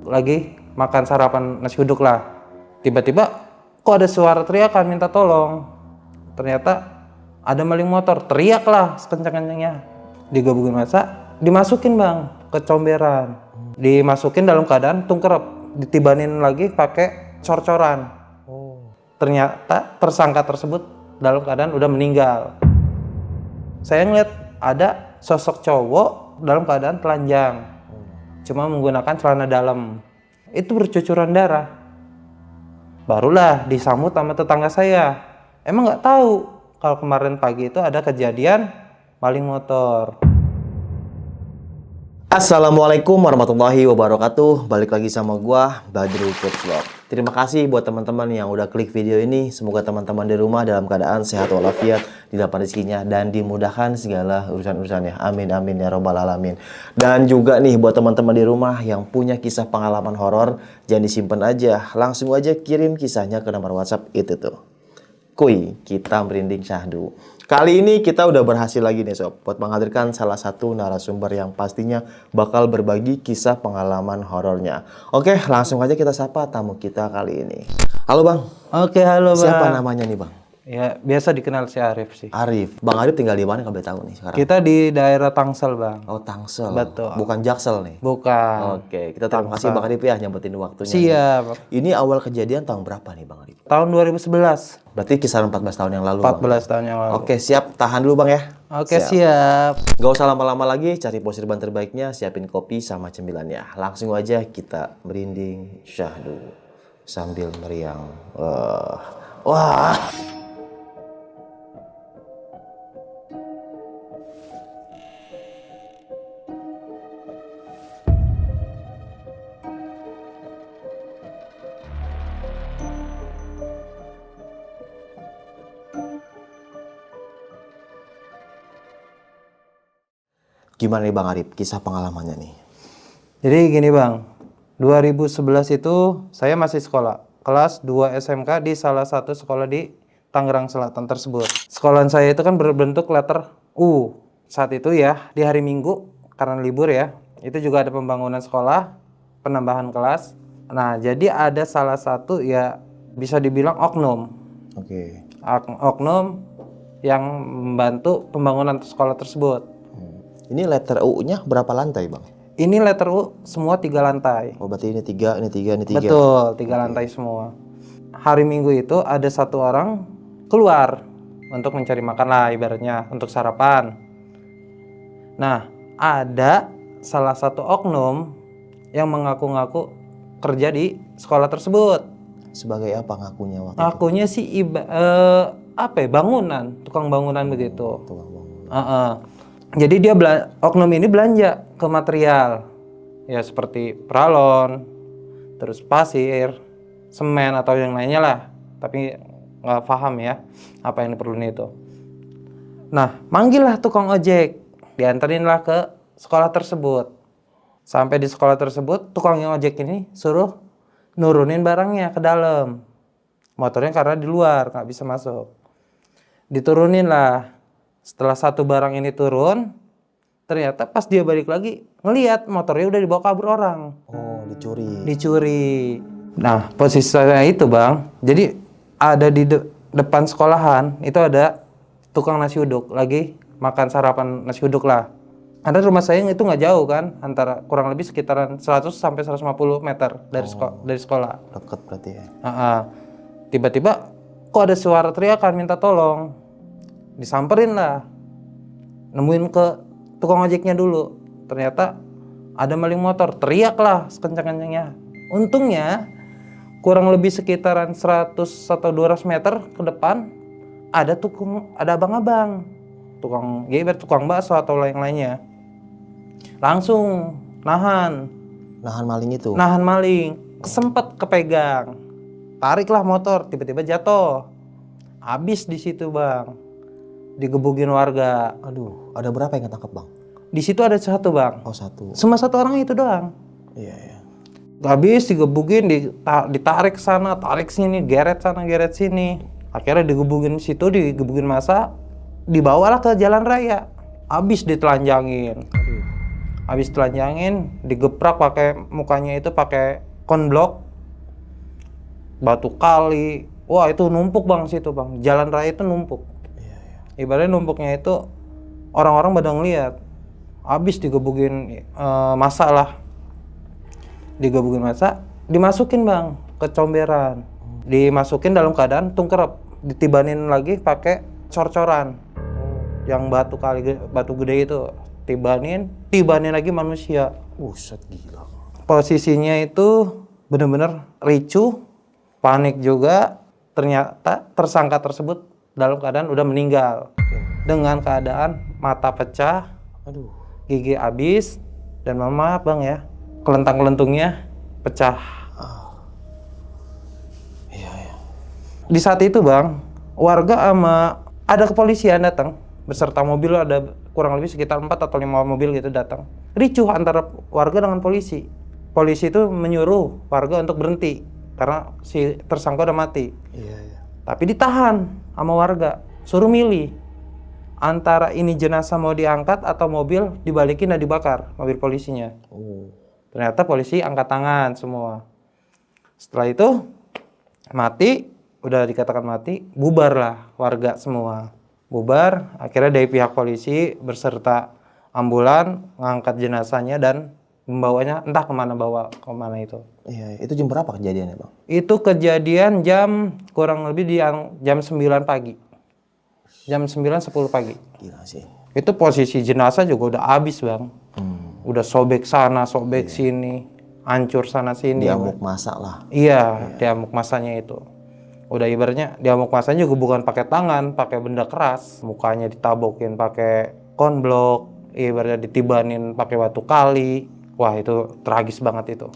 lagi makan sarapan nasi uduk lah. Tiba-tiba kok ada suara teriakan minta tolong. Ternyata ada maling motor, teriak lah sekencang-kencangnya. Digabungin masa, dimasukin bang ke comberan. Dimasukin dalam keadaan tungkerep, ditibanin lagi pakai cor-coran. Ternyata tersangka tersebut dalam keadaan udah meninggal. Saya ngeliat ada sosok cowok dalam keadaan telanjang, cuma menggunakan celana dalam. Itu bercucuran darah. Barulah disambut sama tetangga saya. Emang nggak tahu kalau kemarin pagi itu ada kejadian maling motor. Assalamualaikum warahmatullahi wabarakatuh. Balik lagi sama gua, Badru Kids Vlog. Terima kasih buat teman-teman yang udah klik video ini. Semoga teman-teman di rumah dalam keadaan sehat walafiat, didapat rezekinya dan dimudahkan segala urusan-urusannya. Amin amin ya robbal alamin. Dan juga nih buat teman-teman di rumah yang punya kisah pengalaman horor, jangan disimpan aja, langsung aja kirim kisahnya ke nomor WhatsApp itu tuh. Kuy, kita merinding syahdu. Kali ini kita udah berhasil lagi nih sob, buat menghadirkan salah satu narasumber yang pastinya bakal berbagi kisah pengalaman horornya. Oke, langsung aja kita sapa tamu kita kali ini. Halo bang. Oke, halo bang. Siapa namanya nih bang? Ya, biasa dikenal si Arif sih. Arif. Bang Arif tinggal di mana kalau boleh tahu nih sekarang? Kita di daerah Tangsel bang. Oh Tangsel. Betul. Bukan Jaksel nih? Bukan. Oke, kita terima kasih Bang Arif ya nyempetin waktunya. Siap. Ini awal kejadian tahun berapa nih Bang Arif? Tahun 2011. Berarti kisaran 14 tahun yang lalu. 14 bang. tahun yang lalu. Oke, siap. Tahan dulu Bang ya. Oke, siap. Gak usah lama-lama lagi, cari posisi ban terbaiknya, siapin kopi sama cemilannya. Langsung aja kita merinding syahdu sambil meriang. Wah. Gimana nih Bang Arif, kisah pengalamannya nih? Jadi gini bang, 2011 itu saya masih sekolah kelas 2 SMK di salah satu sekolah di Tangerang Selatan tersebut. Sekolahan saya itu kan berbentuk letter U. Saat itu ya, di hari Minggu karena libur ya, itu juga ada pembangunan sekolah, penambahan kelas. Nah, jadi ada salah satu ya bisa dibilang oknum. Oke. Oknum yang membantu pembangunan sekolah tersebut. Ini letter U-nya berapa lantai Bang? Ini letter U semua 3 lantai. Oh berarti ini 3, ini 3, ini 3. Betul, 3 lantai semua. Hari Minggu itu ada satu orang keluar untuk mencari makan lah ibaratnya, untuk sarapan. Nah, ada salah satu oknum yang mengaku-ngaku kerja di sekolah tersebut. Sebagai apa ngakunya waktu itu? Ngakunya sih bangunan, tukang bangunan begitu. Tukang bangunan. Jadi dia oknum ini belanja ke material ya seperti pralon, terus pasir, semen atau yang lainnya lah. Tapi nggak paham ya apa yang diperlukan itu. Nah, manggil lah tukang ojek, dianterin lah ke sekolah tersebut. Sampai di sekolah tersebut, tukang ojek ini suruh nurunin barangnya ke dalam. Motornya karena di luar nggak bisa masuk. Diturunin lah. Setelah satu barang ini turun, ternyata pas dia balik lagi, ngelihat motornya udah dibawa kabur orang. Oh, dicuri. Dicuri. Nah, posisi saya itu bang, jadi ada di depan sekolahan, itu ada tukang nasi uduk, lagi makan sarapan nasi uduk lah. Ada rumah saya itu nggak jauh kan, antara kurang lebih sekitaran 100 sampai 150 meter dari sekolah. Dekat berarti ya? Tiba-tiba kok ada suara teriakan minta tolong. Disamperin lah, nemuin ke tukang ojeknya dulu. Ternyata ada maling motor, teriak lah sekencang-kencangnya. Untungnya kurang lebih sekitaran 100 atau 200 meter ke depan ada abang-abang, tukang bakso atau lain-lainnya. Langsung nahan maling itu? Nahan maling, kesempet kepegang. Tariklah motor, tiba-tiba jatuh. Habis di situ bang. Digebukin warga. Aduh, ada berapa yang ketangkep bang? Di situ ada satu bang. Oh satu. Cuma satu orang itu doang. Iya. Habis digebukin, ditarik sana, tarik sini, geret sana, geret sini. Akhirnya digebukin situ, digebukin masa, dibawalah ke jalan raya. Habis ditelanjangin. Habis telanjangin, digeprak pakai mukanya itu pakai konblok, batu kali. Wah itu numpuk bang situ bang. Jalan raya itu numpuk. Ibaratnya numpuknya itu orang-orang pada ngeliat. Habis digebukin masa lah. Digebukin masa, dimasukin bang ke comberan. Dimasukin dalam keadaan tungkerep. Ditibanin lagi pakai cor-coran. Yang batu gede itu. Tibanin lagi manusia. Set gila. Posisinya itu bener-bener ricuh, panik juga. Ternyata tersangka tersebut dalam keadaan udah meninggal. Dengan keadaan mata pecah, gigi habis, dan maaf bang ya, kelentang-kelentungnya pecah. Di saat itu bang, warga ada kepolisian datang beserta mobil, ada kurang lebih sekitar 4 atau 5 mobil gitu datang. Ricuh antara warga dengan polisi. Polisi itu menyuruh warga untuk berhenti karena si tersangka udah mati. Tapi ditahan sama warga, suruh milih antara ini jenazah mau diangkat atau mobil dibalikin dan dibakar, mobil polisinya. Ternyata polisi angkat tangan semua. Setelah itu mati, udah dikatakan mati, bubarlah warga semua. Bubar, akhirnya dari pihak polisi berserta ambulan ngangkat jenazahnya dan membawanya entah kemana itu. Itu jam berapa kejadiannya bang? Itu kejadian kurang lebih jam 9 pagi. Jam 9.10 pagi. Gila sih. Itu posisi jenazah juga udah habis bang. Udah sobek sana, sobek sini, hancur sana sini. Diamuk masa lah. Iya, diamuk masanya itu. Udah ibaratnya diamuk masanya juga bukan pakai tangan, pakai benda keras. Mukanya ditabokin pakai konblok, ibaratnya ditibanin pakai batu kali. Wah itu tragis banget itu.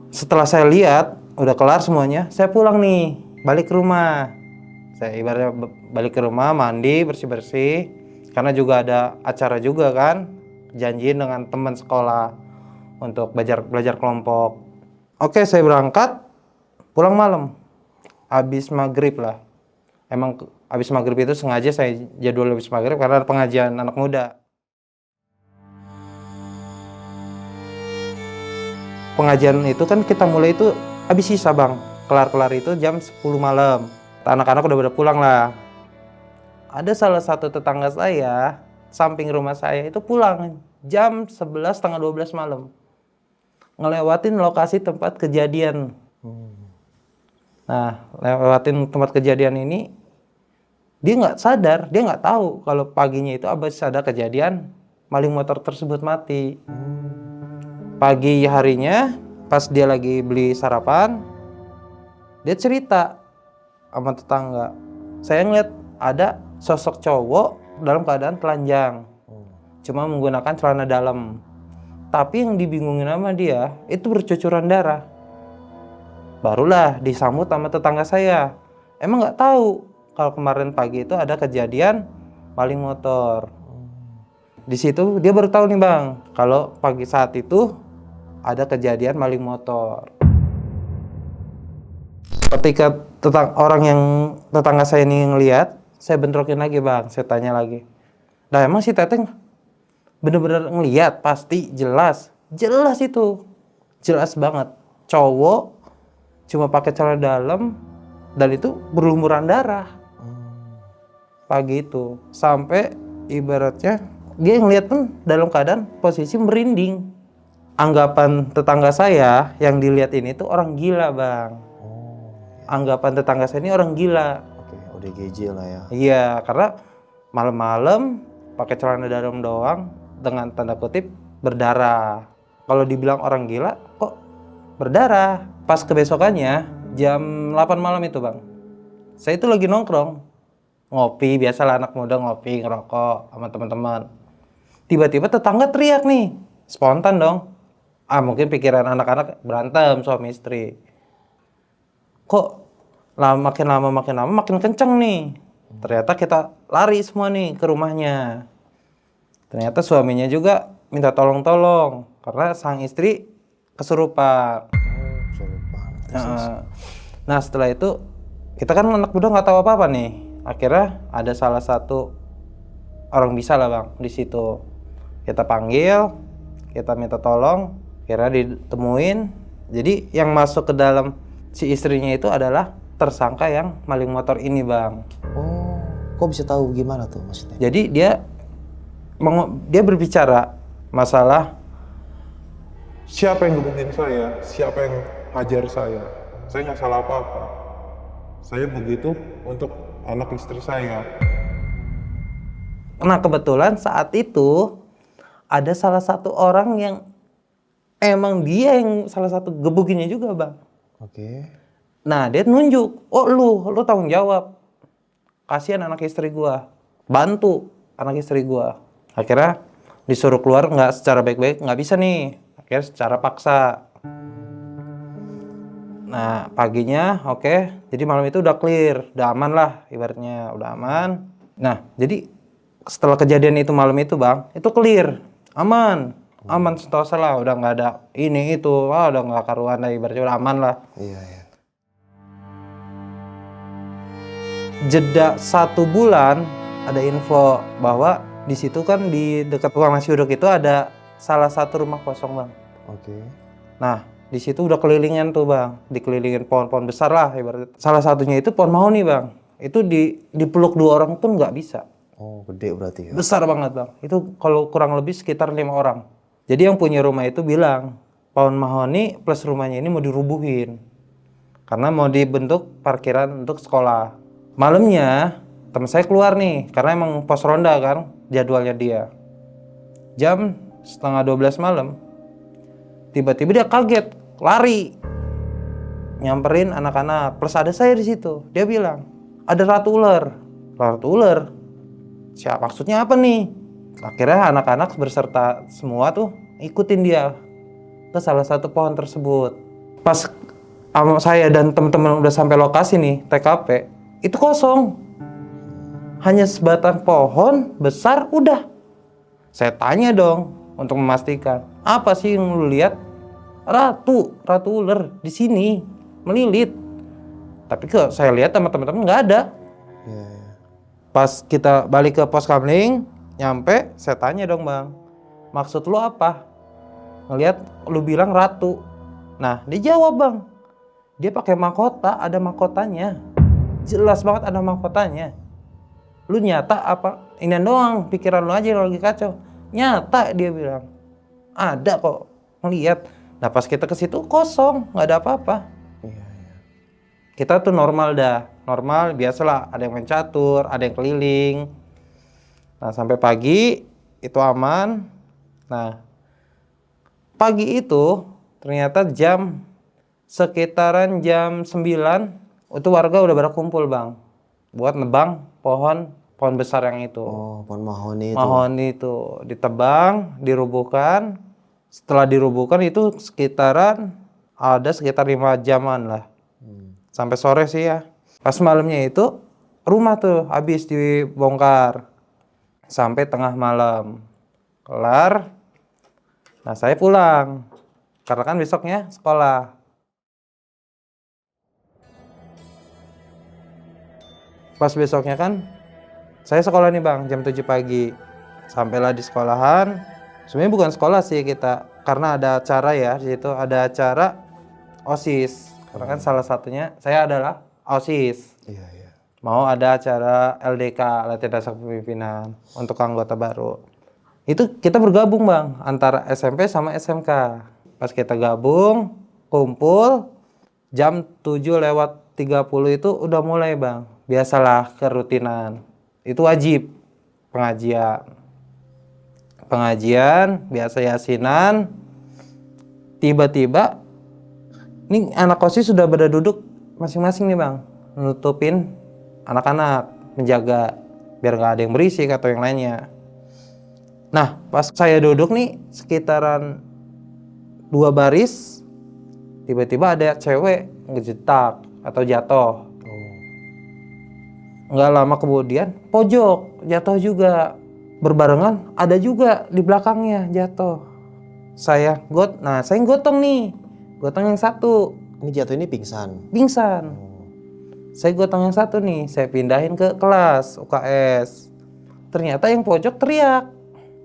Setelah saya lihat udah kelar semuanya, saya pulang nih, balik ke rumah. Saya ibaratnya balik ke rumah, mandi, bersih-bersih. Karena juga ada acara juga kan, janjiin dengan teman sekolah untuk belajar kelompok. Oke, saya berangkat, pulang malam. Habis maghrib lah. Emang habis maghrib itu sengaja saya jadwal habis maghrib karena ada pengajian anak muda. Pengajian itu kan kita mulai itu habis sisa bang. Kelar-kelar itu jam 10 malam. Anak-anak udah pada pulang lah. Ada salah satu tetangga saya, samping rumah saya itu pulang jam 11 setengah 12 malam. Ngelewatin lokasi tempat kejadian. Nah, lewatin tempat kejadian ini, dia nggak sadar, dia nggak tahu kalau paginya itu habis ada kejadian maling motor tersebut mati. Pagi harinya, pas dia lagi beli sarapan, dia cerita sama tetangga. Saya ngeliat ada sosok cowok dalam keadaan telanjang, cuma menggunakan celana dalam. Tapi yang dibingungin sama dia, itu bercucuran darah. Barulah disambut sama tetangga saya. Emang nggak tahu kalau kemarin pagi itu ada kejadian maling motor. Di situ dia baru tahu nih bang, kalau pagi saat itu ada kejadian maling motor. Ketika tetangga saya ini ngelihat, saya bentrokin lagi bang, saya tanya lagi. Nah emang si Teteng bener-bener ngelihat, pasti jelas itu, jelas banget. Cowok cuma pakai celana dalam dan itu berlumuran darah. Pagi itu sampai ibaratnya dia ngeliat pun dalam keadaan posisi merinding. Anggapan tetangga saya yang dilihat ini tuh orang gila bang. Anggapan tetangga saya ini orang gila. Oke, ODGJ lah ya. Iya, karena malam-malam pakai celana dalam doang dengan tanda kutip berdarah. Kalau dibilang orang gila kok berdarah. Pas kebesokannya jam 8 malam itu bang, saya itu lagi nongkrong, ngopi, biasalah anak muda ngopi, ngerokok sama teman-teman. Tiba-tiba tetangga teriak nih, spontan dong. Mungkin pikiran anak-anak berantem suami istri. Kok makin lama makin kenceng nih. Ternyata kita lari semua nih ke rumahnya. Ternyata suaminya juga minta tolong-tolong karena sang istri kesurupan. Nah setelah itu kita kan anak muda nggak tahu apa-apa nih. Akhirnya ada salah satu orang bisa lah bang di situ. Kita panggil, kita minta tolong, kira ditemuin. Jadi yang masuk ke dalam si istrinya itu adalah tersangka yang maling motor ini bang. Oh, kok bisa tahu gimana tuh maksudnya? Jadi dia berbicara masalah Siapa yang gebukin saya? Siapa yang hajar saya? Saya nggak salah apa-apa. Saya begitu untuk anak istri saya. Nah kebetulan saat itu ada salah satu orang yang emang dia yang salah satu gebukinnya juga bang. Oke. Nah dia nunjuk, oh lu tanggung jawab. Kasihan anak istri gua, bantu anak istri gua. Akhirnya disuruh keluar nggak secara baik-baik, nggak bisa nih. Akhirnya secara paksa. Nah paginya oke, jadi malam itu udah clear, udah aman lah ibaratnya, udah aman. Nah jadi setelah kejadian itu malam itu bang, itu clear, aman sentosa lah, udah nggak ada ini itu, udah nggak karuan lah ibaratnya, udah aman lah. Iya, iya. Jeda 1 bulan ada info bahwa di situ kan di dekat tukang nasi uduk itu ada salah satu rumah kosong bang. Oke. Nah di situ udah kelilingan tuh bang, dikelilingin pohon-pohon besar lah ibaratnya. Salah satunya itu pohon mahoni bang, itu dipeluk 2 orang pun nggak bisa. Oh, gede berarti ya. Besar banget bang, itu kalau kurang lebih sekitar 5 orang. Jadi yang punya rumah itu bilang pohon mahoni plus rumahnya ini mau dirubuhin karena mau dibentuk parkiran untuk sekolah. Malamnya teman saya keluar nih karena emang pos ronda kan jadwalnya dia. Jam setengah 12 malam tiba-tiba dia kaget, lari nyamperin anak-anak plus ada saya di situ. Dia bilang ada ratu ular. Siapa maksudnya apa nih? Akhirnya anak-anak berserta semua tuh ikutin dia ke salah satu pohon tersebut. Pas saya dan teman-teman udah sampai lokasi nih TKP, itu kosong. Hanya sebatang pohon besar udah. Saya tanya dong untuk memastikan, apa sih yang lu lihat? Ratu ular di sini melilit. Tapi kok saya lihat sama teman-teman nggak ada. Iya, iya. Pas kita balik ke pos kamling, nyampe, saya tanya dong bang, maksud lu apa? Ngelihat lu bilang ratu. Nah, dia jawab bang, dia pakai mahkota, ada mahkotanya. Jelas banget ada mahkotanya. Lu nyata apa? Ini doang, pikiran lu aja yang lagi kacau. Nyata dia bilang, ada kok, ngeliat. Nah pas kita ke situ kosong, nggak ada apa-apa. Iya, iya. Kita tuh normal dah, normal biasalah, ada yang main catur, ada yang keliling. Nah sampai pagi itu aman. Nah pagi itu ternyata sekitaran jam 9 itu warga udah pada kumpul bang buat nebang pohon besar yang itu. Oh, pohon mahoni itu. Mahoni itu ditebang, dirubuhkan. Setelah dirubuhkan itu sekitar 5 jaman lah. Sampai sore sih ya. Pas malamnya itu rumah tuh habis dibongkar. Sampai tengah malam. Kelar. Nah saya pulang. Karena kan besoknya sekolah. Pas besoknya kan saya sekolah nih bang jam 7 pagi. Sampailah di sekolahan. Sebenarnya bukan sekolah sih kita. Karena ada acara ya di situ, ada acara OSIS. Karena kan salah satunya saya adalah OSIS. Iya, iya. Mau ada acara LDK, latihan dasar kepemimpinan untuk anggota baru. Itu kita bergabung bang antara SMP sama SMK. Pas kita gabung, kumpul jam 7:30 itu udah mulai bang. Biasalah kerutinan. Itu wajib pengajian, biasa yasinan. Tiba-tiba ini anak OSIS sudah pada duduk masing-masing nih bang, nutupin anak-anak, menjaga biar nggak ada yang berisik atau yang lainnya. Nah pas saya duduk nih sekitaran 2 baris, tiba-tiba ada cewek ngejetak atau jatuh. Nggak lama kemudian pojok jatuh juga, berbarengan ada juga di belakangnya jatuh. Saya gotong nih, gotong yang satu. Ini jatuh ini pingsan. Saya gotong yang satu nih, saya pindahin ke kelas UKS. Ternyata yang pojok teriak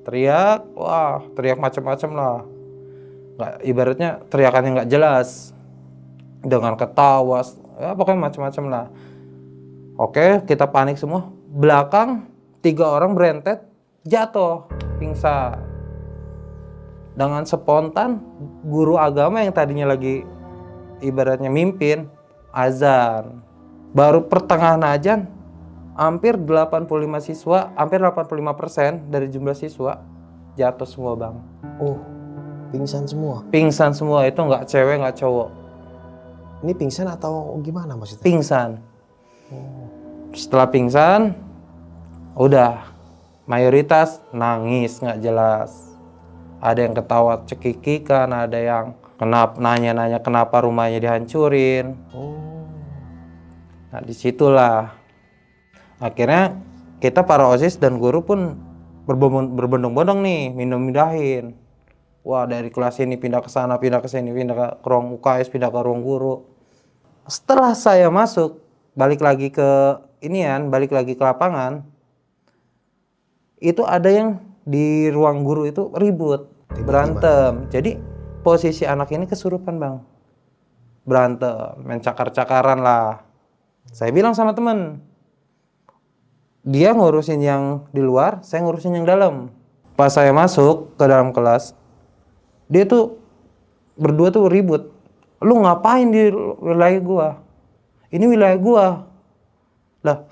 teriak, wah teriak macam-macam lah. Nggak, ibaratnya teriakannya nggak jelas, dengan ketawa, ya pokoknya macam-macam lah. Oke, kita panik semua. Belakang 3 orang berentet jatuh, pingsan. Dengan spontan guru agama yang tadinya lagi ibaratnya mimpin azan. Baru pertengahan azan, hampir 85 siswa, hampir 85% dari jumlah siswa jatuh semua, Bang. Oh, pingsan semua. Pingsan semua, itu nggak cewek nggak cowok. Ini pingsan atau gimana maksudnya? Pingsan. Setelah pingsan, udah mayoritas nangis nggak jelas. Ada yang ketawa cekikikan, ada yang nanya-nanya kenapa rumahnya dihancurin. Oh, Nah disitulah akhirnya kita para OSIS dan guru pun berbondong-bondong nih mindahin. Wah, dari kelas ini pindah ke sana, pindah ke sini, pindah ke ruang UKS, pindah ke ruang guru. Setelah saya masuk, balik lagi ke balik lagi ke lapangan, itu ada yang di ruang guru itu ribut, berantem. Jadi posisi anak ini kesurupan, Bang. Berantem, main cakar-cakaran lah. Saya bilang sama temen, dia ngurusin yang di luar, saya ngurusin yang dalam. Pas saya masuk ke dalam kelas, dia tuh berdua tuh ribut. Lu ngapain di wilayah gua? Ini wilayah gua. Lah,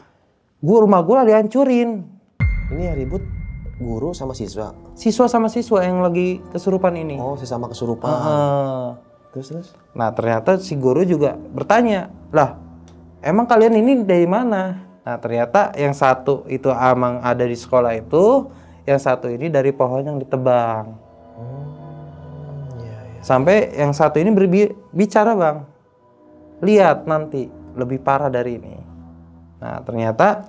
rumah gua dihancurin. ini yang ribut guru sama siswa. Siswa sama siswa yang lagi kesurupan ini. Oh, sesama kesurupan. Terus? Nah, ternyata si guru juga bertanya, lah, emang kalian ini dari mana? Nah, ternyata yang satu itu emang ada di sekolah itu, yang satu ini dari pohon yang ditebang. Iya, iya. Sampai yang satu ini berbicara, Bang. Lihat nanti lebih parah dari ini. Nah, ternyata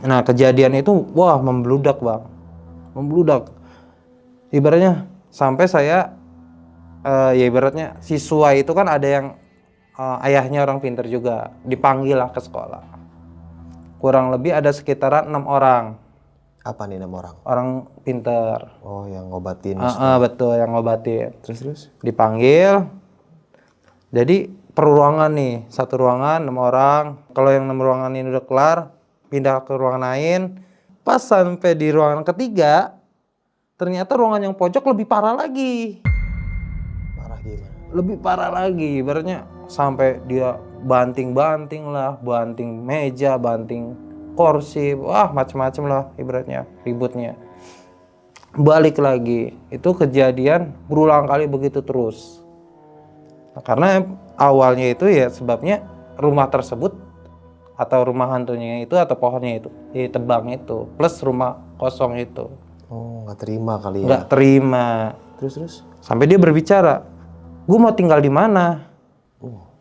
kejadian itu wah membludak, Bang. Membludak. Ibaratnya sampai saya ya ibaratnya siswa itu kan ada yang ayahnya orang pintar juga, dipanggil lah ke sekolah. Kurang lebih ada sekitaran 6 orang. Apa nih 6 orang? Orang pintar. Oh, yang ngobatin. Betul, yang ngobatin. Terus? Dipanggil. Jadi per ruangan nih, satu ruangan 6 orang. Kalau yang 6 ruangan ini udah kelar, pindah ke ruangan lain. Pas sampai di ruangan ketiga, ternyata ruangan yang pojok lebih parah lagi. Parah gimana? Lebih parah lagi, ibaratnya sampai dia banting-banting lah, banting meja, banting kursi, wah macam-macam lah ibaratnya ributnya. Balik lagi, itu kejadian berulang kali begitu terus. Nah, karena awalnya itu ya sebabnya rumah tersebut atau rumah hantunya itu atau pohonnya itu ditebang itu, plus rumah kosong itu. Oh, nggak terima kali ya? Nggak terima. Terus? Sampai dia berbicara, gue mau tinggal di mana?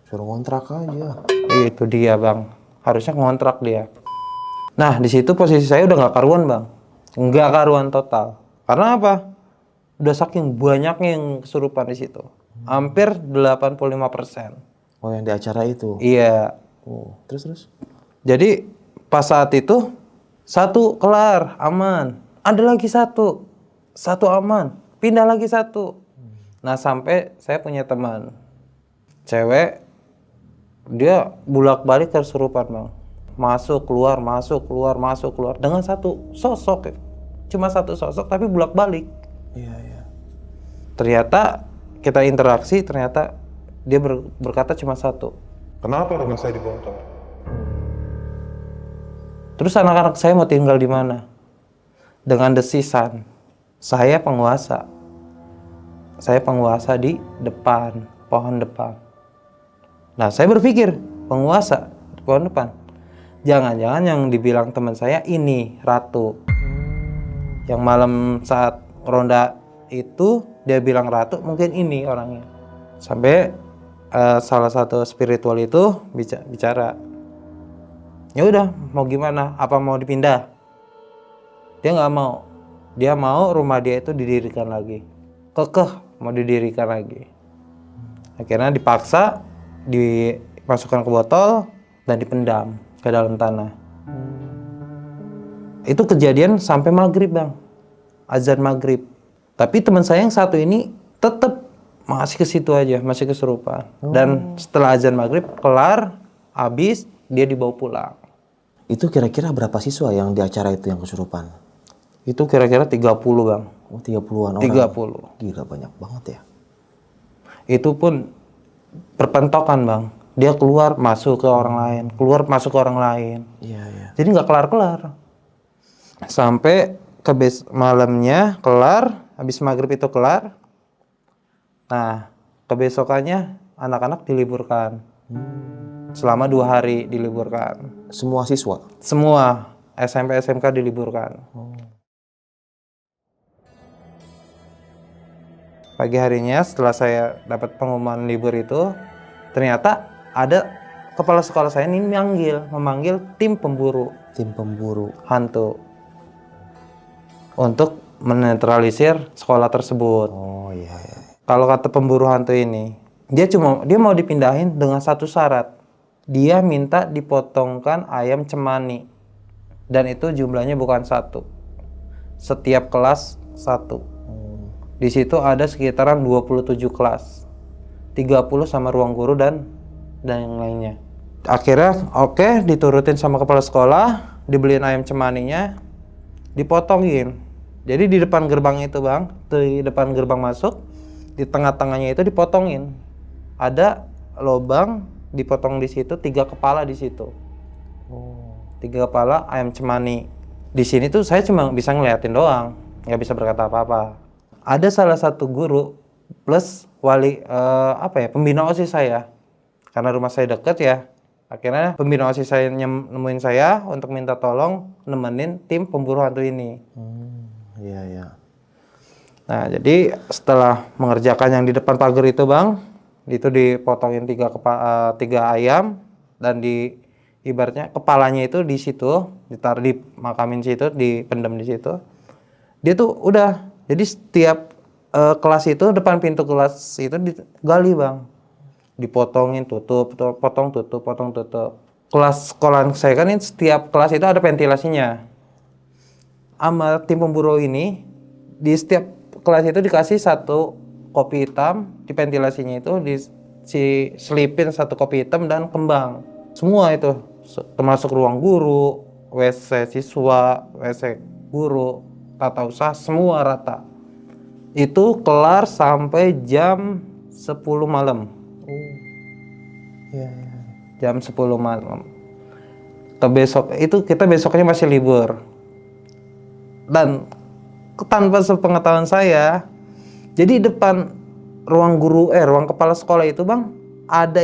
Suruh ngontrak aja. Itu dia, Bang. Harusnya ngontrak dia. Nah, di situ posisi saya udah nggak karuan, Bang. Nggak karuan total. Karena apa? Udah saking banyaknya yang kesurupan di situ. Hampir 85%. Oh, yang di acara itu? Iya. Oh, terus? Jadi pas saat itu satu kelar, aman. Ada lagi satu aman. Pindah lagi satu. Nah, sampai saya punya teman cewek, dia bolak-balik kesurupan, Bang. Masuk keluar dengan satu sosok. Cuma satu sosok tapi bolak-balik. Iya. Ternyata kita interaksi, ternyata dia berkata cuma satu. Kenapa rumah saya dibongkar? Terus anak-anak saya mau tinggal di mana? Dengan desisan. Saya penguasa di depan, pohon depan. Nah, saya berpikir, penguasa di pohon depan. Jangan-jangan yang dibilang teman saya ini ratu. Yang malam saat ronda itu dia bilang ratu, mungkin ini orangnya. Sampai salah satu spiritual itu bicara. Ya udah, mau gimana? Apa mau dipindah? Dia nggak mau. Dia mau rumah dia itu didirikan lagi. Kekeh mau didirikan lagi. Akhirnya dipaksa, dimasukkan ke botol dan dipendam ke dalam tanah. Itu kejadian sampai maghrib, Bang. azan maghrib. Tapi teman saya yang satu ini tetap masih ke situ aja, masih kesurupan. Dan setelah azan maghrib kelar, habis dia dibawa pulang. Itu kira-kira berapa siswa yang di acara itu yang kesurupan? Itu kira-kira 30 bang. Oh, 30-an orang. 30. Gila, banyak banget ya. Itu pun perpentokan bang. Dia keluar masuk ke orang lain, keluar masuk ke orang lain. Iya, iya. Jadi nggak kelar-kelar. Sampai malamnya kelar, habis maghrib itu kelar. Nah, kebesokannya anak-anak diliburkan. Selama 2 hari diliburkan. Semua siswa? Semua SMP SMK diliburkan. Pagi harinya setelah saya dapat pengumuman libur itu, ternyata ada kepala sekolah saya ini memanggil tim pemburu Tim pemburu. hantu untuk menetralisir sekolah tersebut. Oh iya, iya. Kalau kata pemburu hantu ini, dia mau dipindahin dengan satu syarat. Dia minta dipotongkan ayam cemani. Dan itu jumlahnya bukan 1. Setiap kelas 1. Di situ ada sekitaran 27 kelas. 30 sama ruang guru dan yang lainnya. Akhirnya oke, diturutin sama kepala sekolah, dibeliin ayam cemaninya, dipotongin. Jadi di depan gerbang itu bang, di depan gerbang masuk, di tengah-tengahnya itu dipotongin. Ada lubang, dipotong di situ, 3 kepala di situ. 3 kepala ayam cemani. Di sini tuh saya cuma bisa ngeliatin doang, nggak bisa berkata apa-apa. Ada salah satu guru plus wali pembina OSIS saya. Karena rumah saya deket ya. Akhirnya pembina OSIS saya nemuin saya untuk minta tolong nemenin tim pemburu hantu ini. Iya, iya. Nah, jadi setelah mengerjakan yang di depan pagar itu, Bang, itu dipotongin 3 ayam dan ibaratnya kepalanya itu di situ, ditaruh di makamin situ, dipendam di situ. Dia tuh udah, jadi setiap kelas itu, depan pintu kelas itu digali, Bang. Dipotongin, tutup, potong, tutup, potong, tutup. Kelas sekolah saya kan ini setiap kelas itu ada ventilasinya. Sama tim pemburu ini, di setiap kelas itu dikasih 1 kopi hitam, di ventilasinya itu diselipin 1 kopi hitam dan kembang. Semua itu, termasuk ruang guru, WC siswa, WC guru, tata usaha, semua rata. Itu kelar sampai jam 10 malam. Iya, iya. Jam 10 malam. Kita besoknya masih libur. Dan tanpa sepengetahuan saya, jadi depan ruang kepala sekolah itu, Bang, ada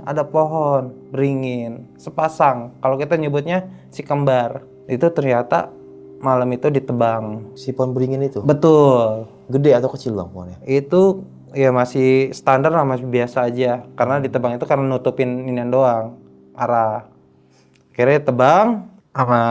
ada pohon beringin sepasang. Kalau kita nyebutnya si kembar. Itu ternyata malam itu ditebang. Si pohon beringin itu? Betul. Gede atau kecil bang pohonnya? Itu ya masih standar lah, masih biasa aja. Karena ditebang itu karena nutupin inian doang, arah. Akhirnya tebang sama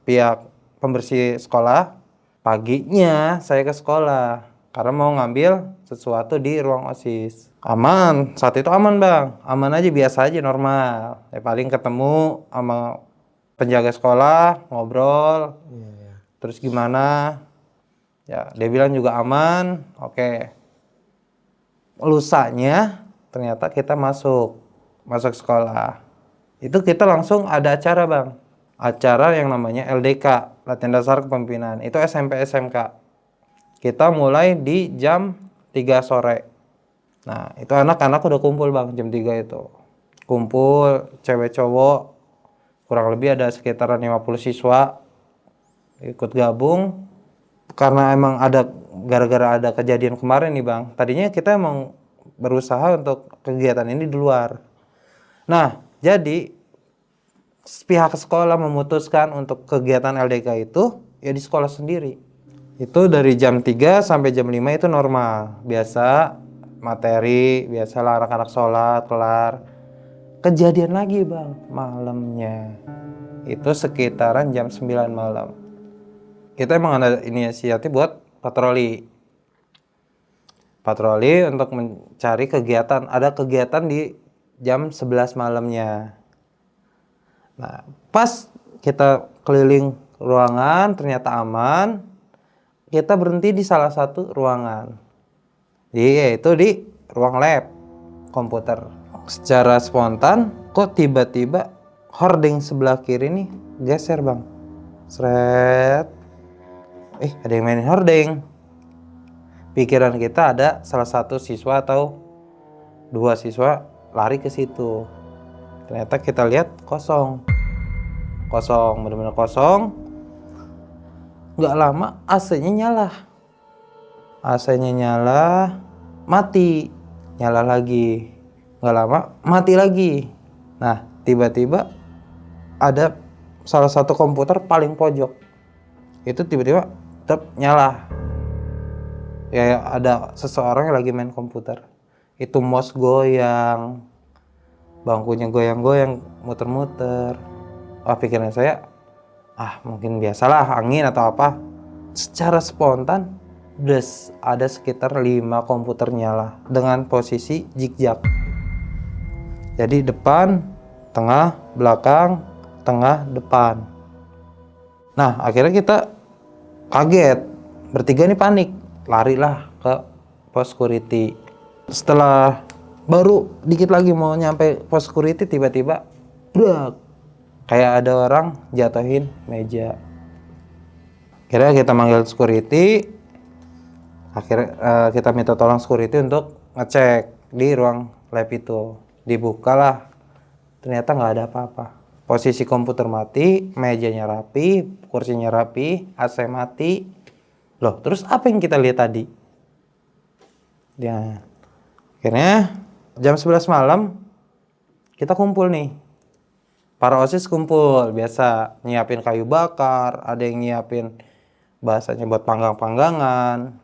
pihak pembersih sekolah. Paginya saya ke sekolah karena mau ngambil sesuatu di ruang OSIS. Aman, saat itu aman, Bang. Aman aja, biasa aja, normal. Ya paling ketemu sama penjaga sekolah, ngobrol. Terus gimana? Ya, dia bilang juga aman. Oke. Lusanya ternyata kita masuk sekolah. Itu kita langsung ada acara, Bang. Acara yang namanya LDK, latihan dasar kepemimpinan. Itu SMP SMK. Kita mulai di jam 3 sore. Nah, itu anak-anak udah kumpul, Bang, jam 3 itu. Kumpul, cewek cowok, kurang lebih ada sekitaran 50 siswa ikut gabung. Karena emang gara-gara ada kejadian kemarin nih, Bang. Tadinya kita emang berusaha untuk kegiatan ini di luar. Nah, jadi pihak sekolah memutuskan untuk kegiatan LDK itu ya di sekolah sendiri. Itu dari jam 3 sampai jam 5 itu normal. Biasa materi, biasalah anak-anak sholat, kelar. Kejadian lagi, Bang, malamnya. Itu sekitaran jam 9 malam. Kita emang ada inisiatif buat patroli. Patroli untuk mencari kegiatan. Ada kegiatan di jam 11 malamnya. Nah, pas kita keliling ruangan ternyata aman. kita berhenti di salah satu ruangan. Yaitu di ruang lab komputer. Secara spontan, kok tiba-tiba hording sebelah kiri nih geser bang. Seret. Ada yang mainin hording. Pikiran kita ada salah satu siswa atau 2 siswa lari ke situ. Ternyata kita lihat kosong. Kosong, benar-benar kosong. Nggak lama AC-nya nyala. AC-nya nyala, mati. Nyala lagi. Nggak lama, mati lagi. Nah, tiba-tiba ada salah satu komputer paling pojok. Itu tiba-tiba nyala. Ya ada seseorang yang lagi main komputer. Itu mouse goyang. Bangkunya goyang-goyang, muter-muter. Pikiran saya, mungkin biasalah angin atau apa. Secara spontan, ada sekitar 5 komputer nyala dengan posisi zigzag. Jadi depan, tengah, belakang, tengah, depan. Nah, akhirnya kita kaget. Bertiga nih panik. Larilah ke pos security. Setelah baru dikit lagi mau nyampe pos security, tiba-tiba kayak ada orang jatuhin meja. Akhirnya kita manggil security. Akhirnya kita minta tolong security untuk ngecek di ruang lab itu. Dibukalah, ternyata nggak ada apa-apa. Posisi komputer mati, mejanya rapi, kursinya rapi, AC mati. Loh, terus apa yang kita lihat tadi? Ya, akhirnya jam 11 malam kita kumpul nih. Para OSIS kumpul, biasa nyiapin kayu bakar, ada yang nyiapin bahasanya buat panggang-panggangan.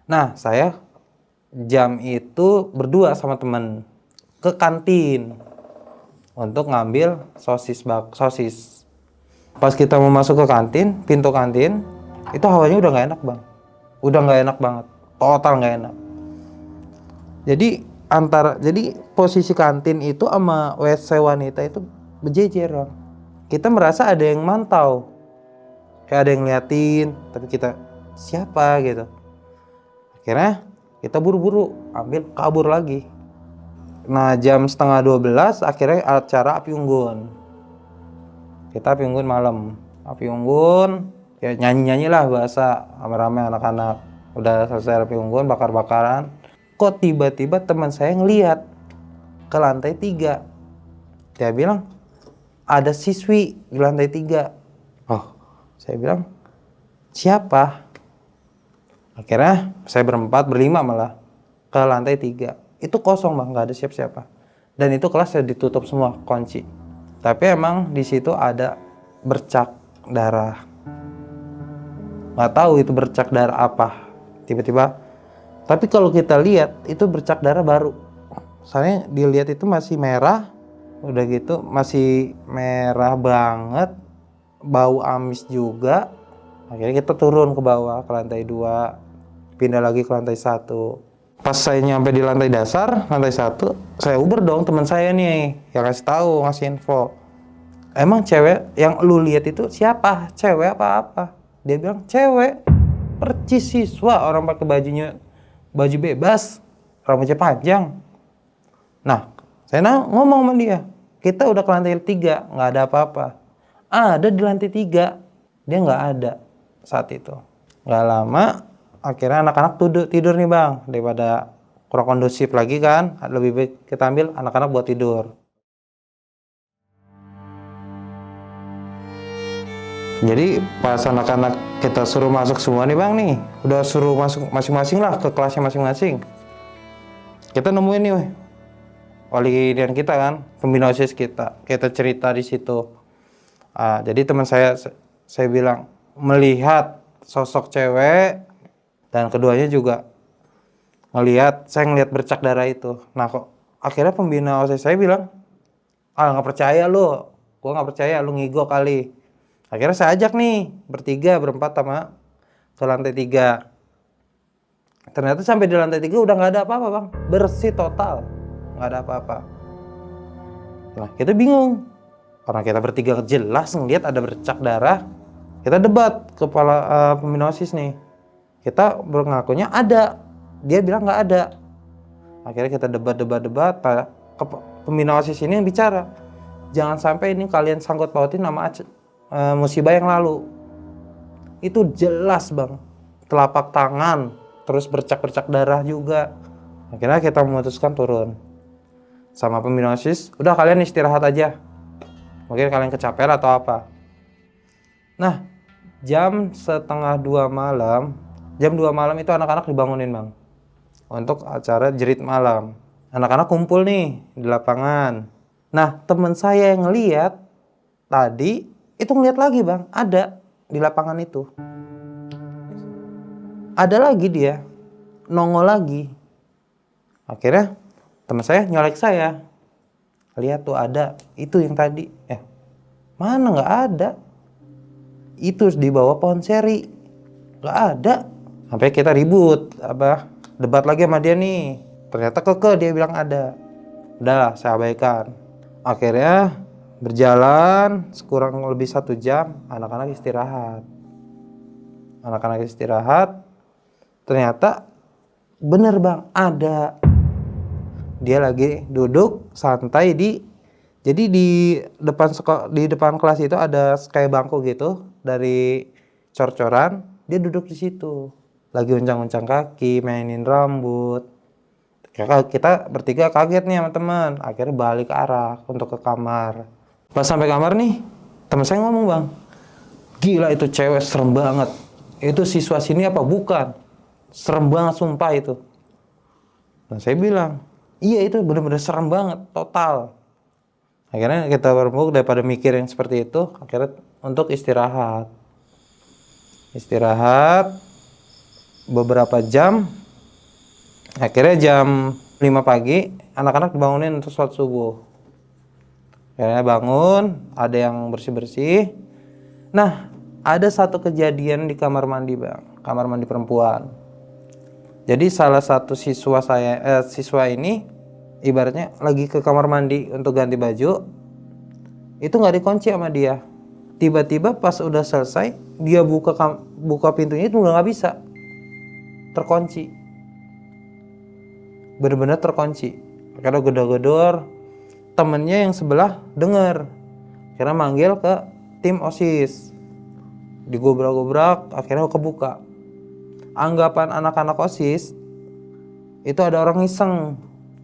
Nah, saya jam itu berdua sama temen ke kantin untuk ngambil sosis. Pas kita mau masuk ke kantin, pintu kantin, itu hawanya udah nggak enak bang. Udah nggak enak banget, total nggak enak. Jadi posisi kantin itu sama WC wanita itu berjejer bang. Kita merasa ada yang mantau, kayak ada yang ngeliatin, tapi kita siapa gitu. Akhirnya kita buru-buru ambil kabur lagi. Nah, jam 11:30 akhirnya acara api unggun. Kita api unggun malam. Api unggun, ya nyanyi-nyanyi lah bahasa rame-rame anak-anak. Udah selesai api unggun, bakar-bakaran. Kok tiba-tiba teman saya ngeliat ke lantai 3. Dia bilang, ada siswi di lantai 3. Saya bilang, siapa? Akhirnya saya berlima malah ke lantai 3. Itu kosong bang, nggak ada siapa-siapa. Dan itu kelasnya ditutup semua, kunci. Tapi emang di situ ada bercak darah. Nggak tahu itu bercak darah apa. Tiba-tiba. Tapi kalau kita lihat itu bercak darah baru. Soalnya dilihat itu masih merah. Udah gitu masih merah banget. Bau amis juga. Akhirnya kita turun ke bawah ke lantai 2. Pindah lagi ke lantai 1. Pas saya nyampe di lantai dasar, lantai 1, saya uber dong teman saya nih yang kasih tahu, ngasih info. Emang cewek yang lu lihat itu siapa? Cewek apa? Dia bilang cewek, percis siswa, orang pakai baju bebas, rambutnya panjang. Nah, saya ngomong sama dia, kita udah ke lantai 3, nggak ada apa-apa. Ada di lantai 3, dia nggak ada saat itu. Nggak lama, akhirnya anak-anak tidur nih bang, daripada kurang kondusif lagi kan, lebih baik kita ambil anak-anak buat tidur. Jadi pas anak-anak kita suruh masuk semua nih bang nih, udah suruh masuk masing-masing lah ke kelasnya masing-masing. Kita nemuin nih wali dan kita kan, pembina OSIS kita cerita di situ. Jadi teman saya bilang melihat sosok cewek. Dan keduanya juga saya ngelihat bercak darah itu. Nah kok akhirnya pembina OSIS saya bilang, nggak percaya lu, gua nggak percaya lu ngigo kali. Akhirnya saya ajak nih berempat sama ke lantai 3. Ternyata sampai di lantai 3 udah nggak ada apa-apa bang, bersih total, nggak ada apa-apa. Nah kita bingung, karena kita bertiga jelas ngelihat ada bercak darah. Kita debat kepala pembina OSIS nih. Kita mengakunya ada, dia bilang nggak ada. Akhirnya kita debat. Pembina OSIS ini yang bicara, jangan sampai ini kalian sangkut pautin nama musibah yang lalu. Itu jelas bang, telapak tangan, terus bercak darah juga. Akhirnya kita memutuskan turun sama pembina OSIS, udah kalian istirahat aja, mungkin kalian kecapean atau apa. Nah, jam 1:30 malam, jam 2 malam itu anak-anak dibangunin bang untuk acara jerit malam. Anak-anak kumpul nih di lapangan. Nah, teman saya yang ngeliat tadi itu ngeliat lagi bang, ada di lapangan itu. Ada lagi dia, nongol lagi. Akhirnya teman saya nyolek saya, lihat tuh ada, itu yang tadi. Mana nggak ada? Itu di bawah pohon seri, nggak ada. Sampai kita ribut, debat lagi sama dia nih. Ternyata dia bilang ada. Udah, saya abaikan. Akhirnya berjalan kurang lebih 1 jam, anak-anak istirahat. Ternyata bener bang, ada. Dia lagi duduk santai jadi di depan kelas itu ada kayak bangku gitu dari cor-coran, dia duduk di situ. Lagi uncang-uncang kaki, mainin rambut. Kita bertiga kaget nih sama teman. Akhirnya balik arah untuk ke kamar. Pas sampai kamar nih, teman saya ngomong bang, gila itu cewek serem banget. Itu siswa sini apa bukan? Serem banget sumpah itu. Nah saya bilang, iya itu benar-benar serem banget, total. Akhirnya kita berembuk daripada mikir yang seperti itu, akhirnya untuk istirahat beberapa jam. Akhirnya jam 5 pagi anak-anak dibangunin untuk sholat subuh. Akhirnya bangun, ada yang bersih-bersih. Nah, ada satu kejadian di kamar mandi bang, kamar mandi perempuan. Jadi salah satu siswa ini ibaratnya lagi ke kamar mandi untuk ganti baju, itu nggak dikunci sama dia. Tiba-tiba pas udah selesai, dia buka pintunya itu udah nggak bisa, terkunci, benar-benar terkunci. Akhirnya gedor-gedor, temennya yang sebelah dengar, akhirnya manggil ke tim OSIS, digobrak-gobrak, akhirnya kebuka. Anggapan anak-anak OSIS itu ada orang iseng.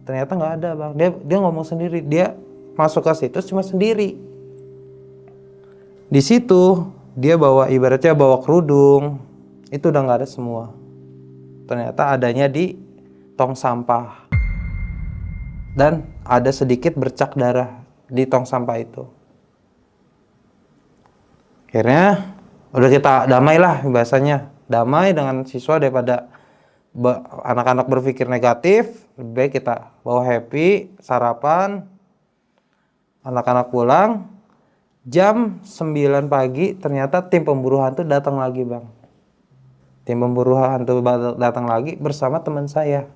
Ternyata nggak ada bang, dia ngomong sendiri, dia masuk ke situ cuma sendiri. Di situ dia ibaratnya bawa kerudung, itu udah nggak ada semua. Ternyata adanya di tong sampah dan ada sedikit bercak darah di tong sampah itu. Akhirnya udah kita damai lah bahasanya, damai dengan siswa daripada anak-anak berpikir negatif. Lebih baik kita bawa happy, sarapan, anak-anak pulang. Jam 9 pagi ternyata tim pemburu hantu datang lagi bang. Tim pemburu hantu datang lagi bersama teman saya,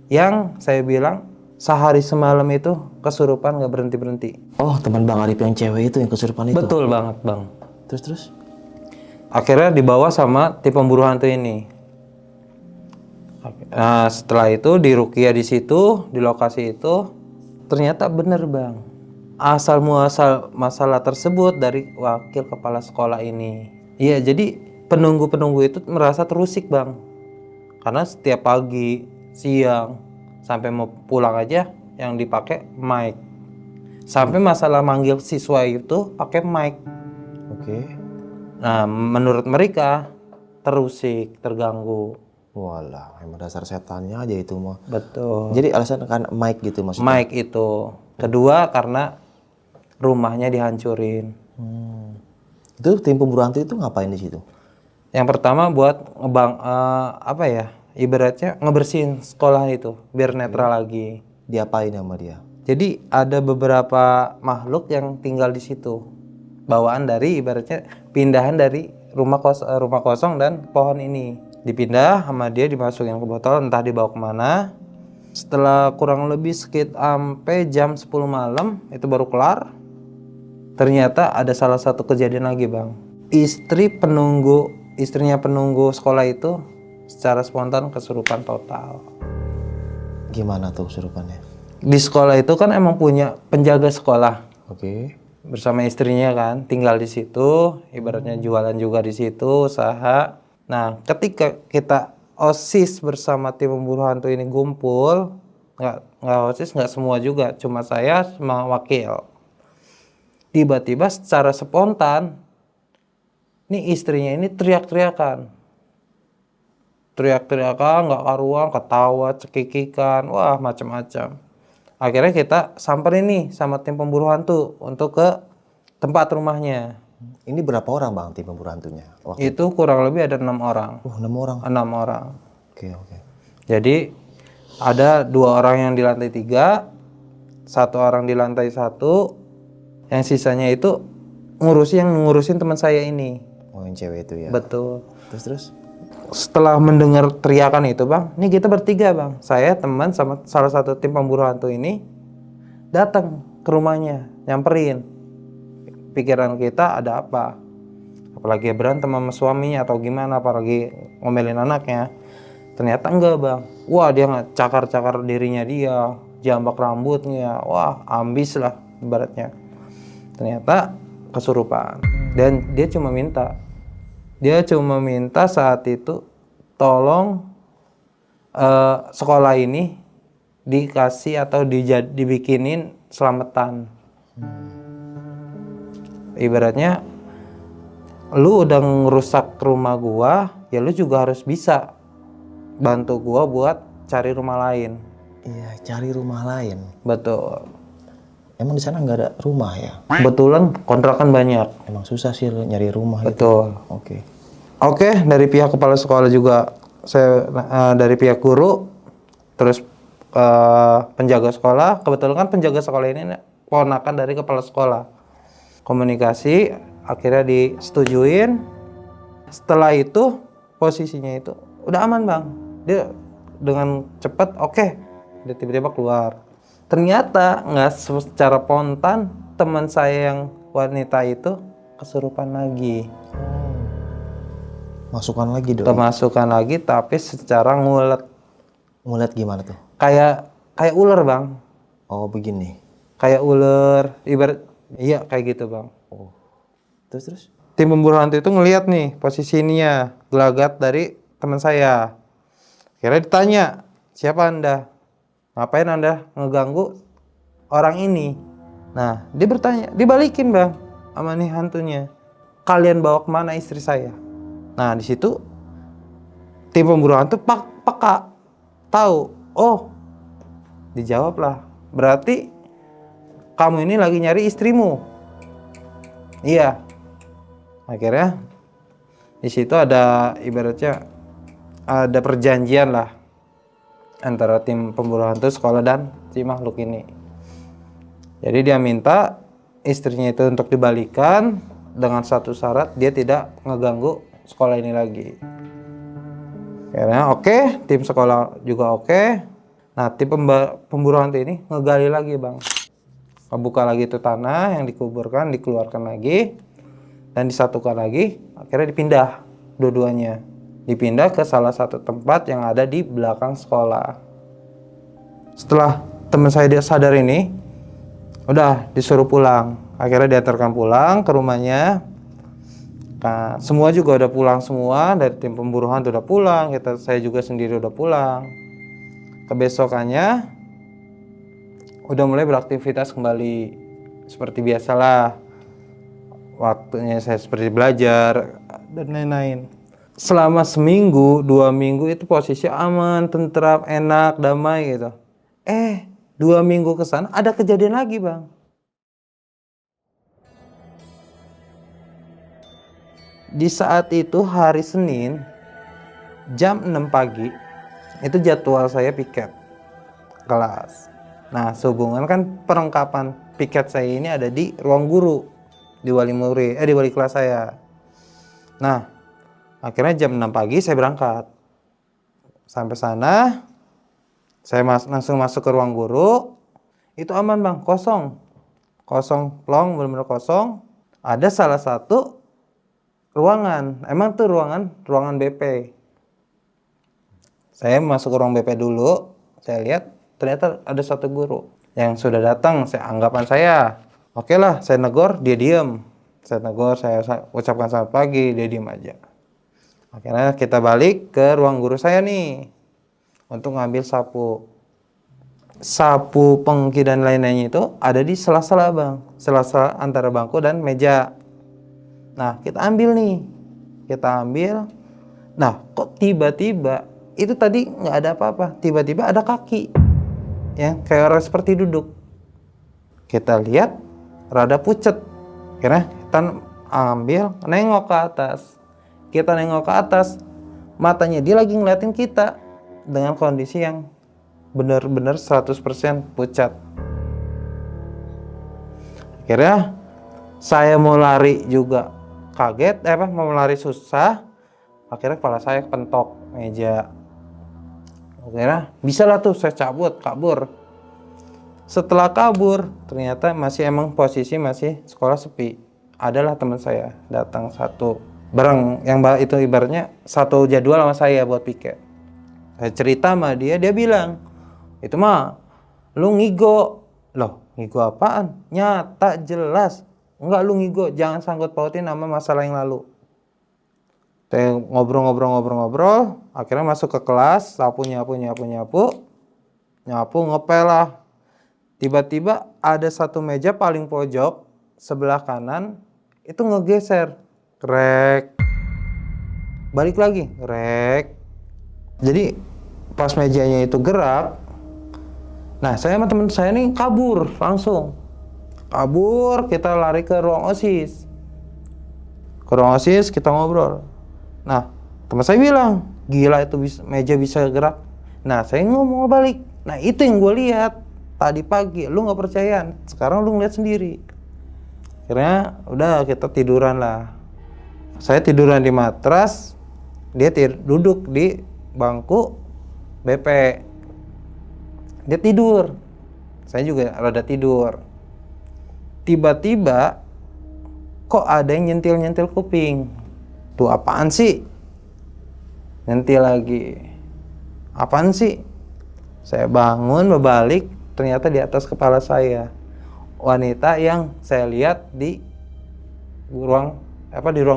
yang saya bilang sehari semalam itu kesurupan gak berhenti-berhenti. Oh, teman Bang Arif yang cewek itu yang kesurupan itu? Betul banget bang. Terus? Akhirnya dibawa sama tim pemburu hantu ini. Nah, setelah itu diruqyah di situ, di lokasi itu, ternyata bener bang, asal muasal masalah tersebut dari wakil kepala sekolah ini. Iya, jadi penunggu itu merasa terusik bang, karena setiap pagi, siang, sampai mau pulang aja yang dipakai mic. Sampai masalah manggil siswa itu pakai mic. Oke. Nah, menurut mereka terusik, terganggu. Walah, emang dasar setannya aja itu mah. Betul. Jadi alasan kan mic gitu maksudnya? Mic itu. Kedua karena rumahnya dihancurin. Itu tim pemburu hantu itu ngapain di situ? Yang pertama buat ibaratnya ngebersihin sekolah itu biar netral lagi. Diapain sama dia? Jadi ada beberapa makhluk yang tinggal di situ. Bawaan dari ibaratnya pindahan dari rumah kosong dan pohon ini. Dipindah sama dia, dimasukin ke botol, entah dibawa kemana. Setelah kurang lebih sampai jam 10 malam itu baru kelar. Ternyata ada salah satu kejadian lagi bang. Istrinya penunggu sekolah itu secara spontan kesurupan total. Gimana tuh kesurupannya? Di sekolah itu kan emang punya penjaga sekolah Oke. bersama istrinya kan, tinggal di situ, ibaratnya jualan juga di situ, usaha. Nah, ketika kita OSIS bersama tim pemburu hantu ini ngumpul, nggak OSIS nggak semua juga, cuma saya sama wakil. Tiba-tiba secara spontan, nih istrinya ini teriak-teriakan, nggak karuan, ketawa, cekikikan, wah macam-macam. Akhirnya kita samperin nih sama tim pemburu hantu untuk ke tempat rumahnya. Ini berapa orang bang tim pemburu hantunya? Itu kurang lebih ada 6 orang. 6 orang. 6 orang. Oke, oke. Jadi ada 2 orang yang di lantai 3, 1 orang di lantai 1, yang sisanya itu ngurusin teman saya ini. Oh yang cewek itu ya. Betul. Terus? Setelah mendengar teriakan itu bang, ini kita bertiga bang, saya teman sama salah satu tim pemburu hantu ini datang ke rumahnya, nyamperin. Pikiran kita ada apa? Apalagi berantem sama suaminya atau gimana, apalagi ngomelin anaknya. Ternyata enggak bang. Wah dia cakar-cakar dirinya dia, jambak rambutnya, wah ambis lah ibaratnya. Ternyata kesurupan. Dan dia cuma minta saat itu tolong sekolah ini dikasih atau dibikinin selamatan. Ibaratnya lu udah ngerusak rumah gua, ya lu juga harus bisa bantu gua buat cari rumah lain. Iya, cari rumah lain. Betul. Emang di sana nggak ada rumah ya? Kebetulan kontrakan banyak. Emang susah sih nyari rumah gitu. Betul. Oke. Oke, dari pihak kepala sekolah juga saya dari pihak guru, terus penjaga sekolah. Kebetulan kan penjaga sekolah ini ponakan dari kepala sekolah. Komunikasi akhirnya disetujuin. Setelah itu posisinya itu udah aman bang, dia dengan cepat dia tiba-tiba keluar. Ternyata nggak secara spontan teman saya yang wanita itu kesurupan lagi. Masukkan lagi dong. Kemasukan lagi tapi secara ngulet. Ngulet gimana tuh? Kayak ular bang. Oh begini. Kayak ular, iya kayak gitu bang. Oh. Terus? Tim pemburu hantu itu ngelihat nih posisinya gelagat dari teman saya. Akhirnya ditanya, siapa anda? Ngapain anda ngeganggu orang ini? Nah dia bertanya, dibalikin bang sama nih hantunya. Kalian bawa kemana istri saya? Nah di situ tim pemburu hantu peka tahu. Oh dijawablah, berarti kamu ini lagi nyari istrimu. Iya. Akhirnya di situ ada ibaratnya ada perjanjian lah antara tim pemburu hantu sekolah dan si makhluk ini. Jadi dia minta istrinya itu untuk dibalikan dengan satu syarat, dia tidak ngeganggu sekolah ini lagi. Akhirnya tim sekolah juga Nah tim pemburu hantu ini ngegali lagi bang. Buka lagi itu tanah yang dikuburkan, dikeluarkan lagi dan disatukan lagi. Akhirnya dipindah dua-duanya, dipindah ke salah satu tempat yang ada di belakang sekolah. Setelah teman saya dia sadar ini, udah disuruh pulang. Akhirnya diantarkan pulang ke rumahnya. Nah, semua juga udah pulang semua, dari tim pemburu hantu udah pulang, saya juga sendiri udah pulang. Kebesokannya udah mulai beraktivitas kembali seperti biasalah. Waktunya saya seperti belajar dan lain-lain. Selama seminggu, 2 minggu itu posisi aman, tentram, enak, damai gitu. 2 minggu ke sana ada kejadian lagi bang. Di saat itu hari Senin jam 6 pagi itu jadwal saya piket kelas. Nah sehubungan kan perlengkapan piket saya ini ada di ruang guru, di wali murid, di wali kelas saya. Nah akhirnya jam 6 pagi saya berangkat. Sampai sana saya langsung masuk ke ruang guru. Itu aman bang, kosong plong, benar-benar kosong. Ada salah satu ruangan, emang tuh ruangan BP. Saya masuk ke ruang BP dulu, saya lihat ternyata ada satu guru yang sudah datang. Anggapan saya, oke lah, saya negor, dia diem. Saya negor, saya ucapkan selamat pagi, dia diem aja. Akhirnya kita balik ke ruang guru saya nih untuk ngambil sapu. Sapu, pengki dan lain-lainnya itu ada di sela-sela bang, sela-sela antara bangku dan meja. Nah kita ambil nih, kita ambil. Nah kok tiba-tiba itu tadi nggak ada apa-apa, tiba-tiba ada kaki ya kayak orang seperti duduk. Kita lihat rada pucet, kira kita ambil, nengok ke atas. Kita nengok ke atas, matanya dia lagi ngeliatin kita dengan kondisi yang benar-benar 100% pucat. Akhirnya saya mau lari juga kaget, mau lari susah. Akhirnya kepala saya pentok meja. Akhirnya bisa lah tuh saya cabut, kabur. Setelah kabur, ternyata emang posisi masih sekolah sepi. Adalah teman saya datang satu bareng yang itu ibaratnya satu jadwal sama saya buat piket. Saya cerita sama dia bilang, itu mah lu ngigo. Loh, ngigo apaan? Nyata jelas. Enggak, lu ngigo, jangan sangkut pautin sama masalah yang lalu. Saya ngobrol, akhirnya masuk ke kelas, nyapu, ngepel lah. Tiba-tiba ada satu meja paling pojok sebelah kanan itu ngegeser, krek, balik lagi, krek. Jadi pas mejanya itu gerak, nah saya sama teman saya nih kabur langsung. Kabur, kita lari ke ruang OSIS. Ke ruang OSIS kita ngobrol. Nah, teman saya bilang, gila itu meja bisa gerak. Nah, saya ngomong balik. Nah, itu yang gue lihat tadi pagi. Lu nggak percaya, sekarang lu ngeliat sendiri. Akhirnya udah kita tiduran lah. Saya tiduran di matras, dia duduk di bangku BP. Dia tidur, saya juga rada tidur. Tiba-tiba kok ada yang nyentil kuping. Tuh apaan sih? Nyentil lagi. Apaan sih? Saya bangun, berbalik, ternyata di atas kepala saya wanita yang saya lihat di ruang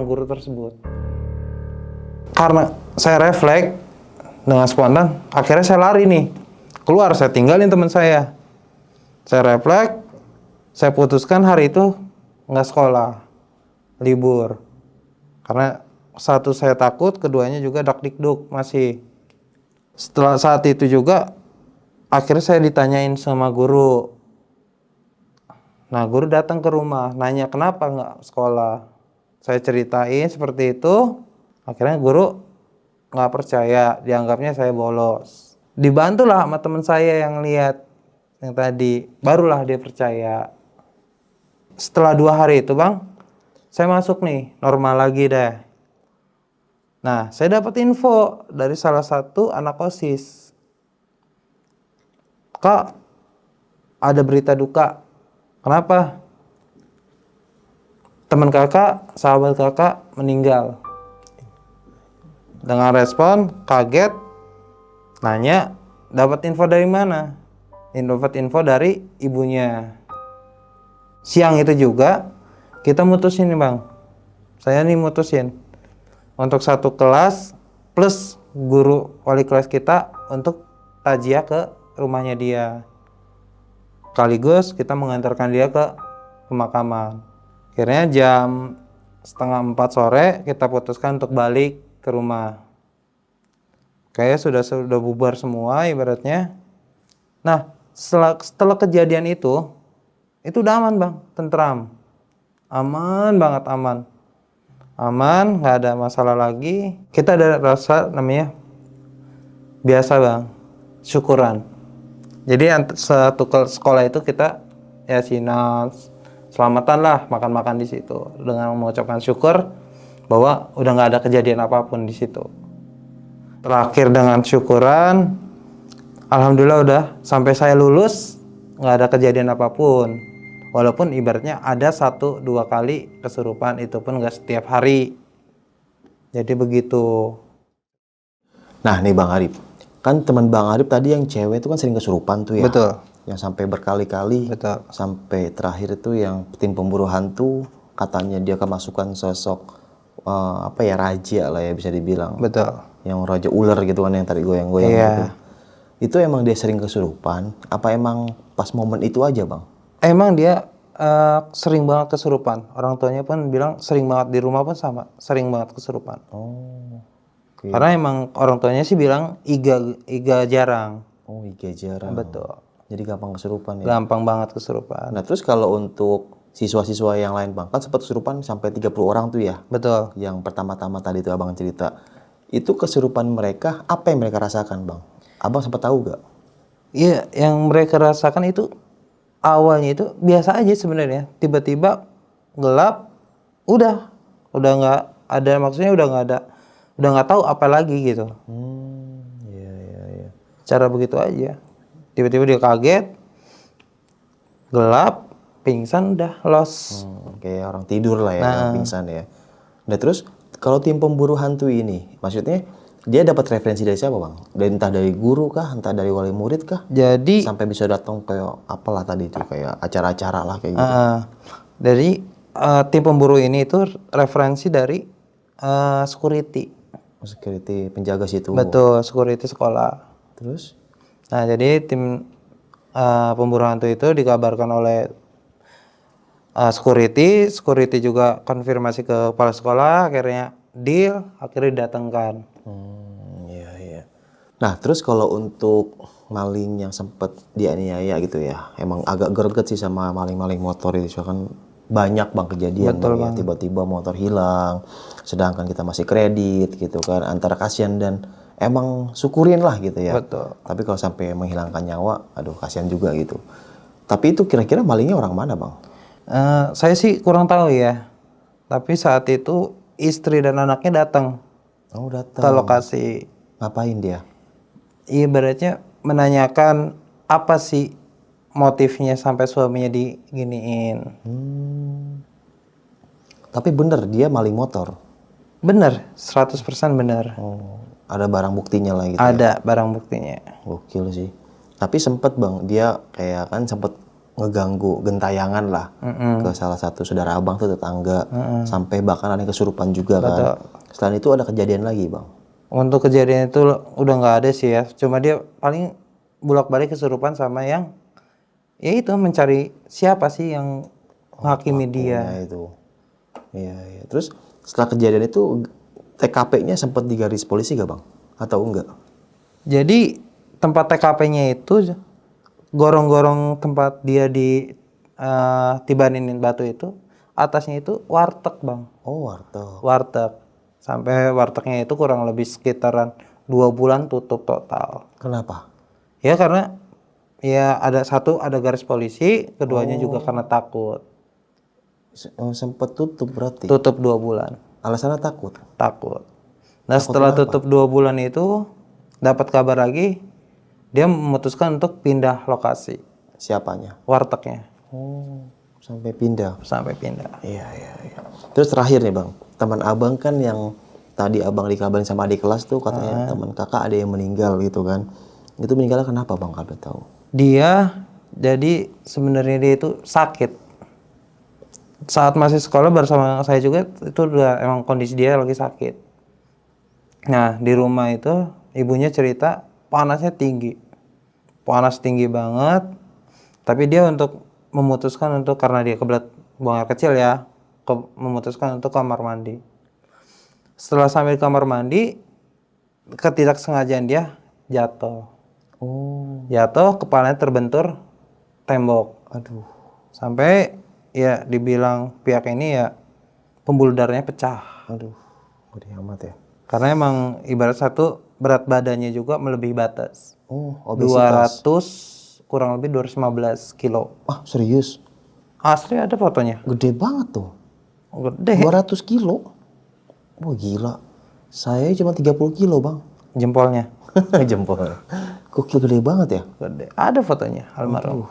guru tersebut. Karena saya refleks dengan spontan, akhirnya saya lari nih. Keluar, saya tinggalin teman saya. Saya refleks, saya putuskan hari itu nggak sekolah, libur. Karena satu saya takut, keduanya juga dakdikduk masih. Setelah saat itu juga akhirnya saya ditanyain sama guru. Nah guru datang ke rumah nanya kenapa nggak sekolah. Saya ceritain seperti itu. Akhirnya guru nggak percaya, dianggapnya saya bolos. Dibantulah sama teman saya yang lihat yang tadi, barulah dia percaya. Setelah 2 hari itu bang, saya masuk nih normal lagi deh. Nah, saya dapat info dari salah satu anak OSIS. Kak, ada berita duka. Kenapa? Teman kakak, sahabat kakak meninggal. Dengan respon kaget, nanya, dapat info dari mana? Dapat info dari ibunya. Siang itu juga, kita mutusin nih bang. Saya nih mutusin. Untuk satu kelas plus guru wali kelas kita untuk takziah ke rumahnya dia. Sekaligus kita mengantarkan dia ke pemakaman. Akhirnya jam 3:30 sore kita putuskan untuk balik ke rumah. Kayak sudah bubar semua ibaratnya. Nah, setelah kejadian itu udah aman bang, tentram. Aman banget, aman, nggak ada masalah lagi. Kita ada rasa namanya biasa bang, syukuran. Jadi satu sekolah itu kita yasinan, selamatan lah, makan di situ dengan mengucapkan syukur bahwa udah nggak ada kejadian apapun di situ. Terakhir dengan syukuran, alhamdulillah udah sampai saya lulus nggak ada kejadian apapun. Walaupun ibaratnya ada 1-2 kali kesurupan, itu pun nggak setiap hari. Jadi begitu. Nah nih Bang Arif, Kan teman Bang Arif tadi yang cewek itu kan sering kesurupan tuh ya. Betul. Yang sampai berkali-kali. Betul. Sampai terakhir itu yang tim pemburu hantu katanya dia kemasukan sosok apa ya, raja lah ya bisa dibilang. Betul. Yang raja ular gitu kan yang tadi goyang-goyang Iya. gitu. Itu emang dia sering kesurupan? Apa emang pas momen itu aja Bang? Emang dia sering banget kesurupan. Orang tuanya pun bilang sering banget, di rumah pun sama, sering banget kesurupan. Oh, oke. Karena emang orang tuanya sih bilang iga jarang. Oh, Iga jarang. Betul. Jadi gampang kesurupan ya. Gampang banget kesurupan. Nah, terus kalau untuk siswa-siswa yang lain Bang, kan sempat kesurupan sampai 30 orang tuh ya. Betul. Yang pertama-tama tadi tuh Abang cerita. Itu kesurupan mereka, apa yang mereka rasakan Bang? Abang sempat tahu gak? Iya, yang mereka rasakan itu awalnya itu biasa aja sebenarnya. Tiba-tiba gelap, udah nggak ada, maksudnya udah nggak tahu apa lagi gitu. Iya. Cara begitu aja. Tiba-tiba dia kaget, gelap, pingsan, udah los. Kayak orang tidur lah ya, orang pingsan ya. Nah terus kalau tim pemburu hantu ini, maksudnya dia dapat referensi dari siapa Bang? Dari entah dari guru kah, entah dari wali murid kah? Jadi Sampai bisa datang kayak apalah tadi itu, kayak acara-acara lah kayak gitu. dari tim pemburu ini itu referensi dari security. Security penjaga situ. Betul, security sekolah. Terus? Nah, jadi tim pemburu hantu itu dikabarkan oleh security juga konfirmasi ke kepala sekolah, akhirnya deal, akhirnya didatangkan. Iya. Nah, terus kalau untuk maling yang sempat dianiaya gitu ya, emang agak greget sih sama maling-maling motor itu, kan banyak Bang kejadian. Betul, Bang, ya. Tiba-tiba motor hilang, sedangkan kita masih kredit gitu kan, antara kasihan dan emang syukurin lah gitu ya. Betul. Tapi kalau sampai menghilangkan nyawa, aduh kasihan juga gitu. Tapi itu kira-kira malingnya orang mana Bang? Saya sih kurang tahu ya. Tapi saat itu istri dan anaknya datang Oh ke datang. lokasi. Ngapain dia? Ibaratnya menanyakan apa sih motifnya sampai suaminya diginiin. Tapi bener dia maling motor. Bener, 100% bener. Oh, ada barang buktinya lah gitu ya. Ada barang buktinya. Gokil sih. Tapi sempet Bang, dia kayak kan sempet ngeganggu gentayangan lah ke salah satu saudara Abang tuh, tetangga. Sampai bahkan ada yang kesurupan juga kan. Selain itu ada kejadian lagi Bang? Untuk kejadian itu udah nggak ada sih ya. Cuma dia paling bolak-balik kesurupan sama yang ya itu mencari siapa sih yang menghakimi dia. Nah itu. Iya. Terus setelah kejadian itu TKP-nya sempat digaris polisi gak Bang? Atau enggak? Jadi tempat TKP-nya itu gorong-gorong tempat dia di tibaninin batu itu, atasnya itu warteg Bang. Oh warteg. Warteg. Sampai wartegnya itu kurang lebih sekitaran 2 bulan tutup total. Kenapa? Ya karena ya ada garis polisi, keduanya juga karena takut. Sempat tutup berarti? Tutup 2 bulan. Alasannya takut? Takut. Nah setelah tutup 2 bulan itu dapat kabar lagi, dia memutuskan untuk pindah lokasi. Siapanya? Wartegnya. Oh, sampai pindah. Sampai pindah. Iya. Terus terakhir nih Bang, teman Abang kan yang tadi Abang dikabarin sama adik kelas tuh katanya teman kakak ada yang meninggal gitu kan. Itu meninggalnya kenapa Bang kalau tahu? Dia jadi sebenarnya dia itu sakit. Saat masih sekolah bersama saya juga itu udah emang kondisi dia lagi sakit. Nah, di rumah itu ibunya cerita panasnya tinggi. Panas tinggi banget. Tapi dia memutuskan karena dia kebelet buang air kecil ya, memutuskan untuk kamar mandi. Setelah sampai di kamar mandi, ketidaksengajaan dia jatuh. Jatuh, kepalanya terbentur tembok. Aduh. Sampai ya dibilang pihak ini ya pembuluh darahnya pecah. Aduh. Gede amat ya. Karena emang ibarat satu berat badannya juga melebihi batas. Oh, obesitas. 200 kurang lebih 215 kilo. Ah, serius? Asli ada fotonya. Gede banget tuh. Gede. 200 kilo? Wah gila. Saya cuma 30 kilo Bang. Jempolnya. Jempol. Gokil gede banget ya. Gede. Ada fotonya almarhum.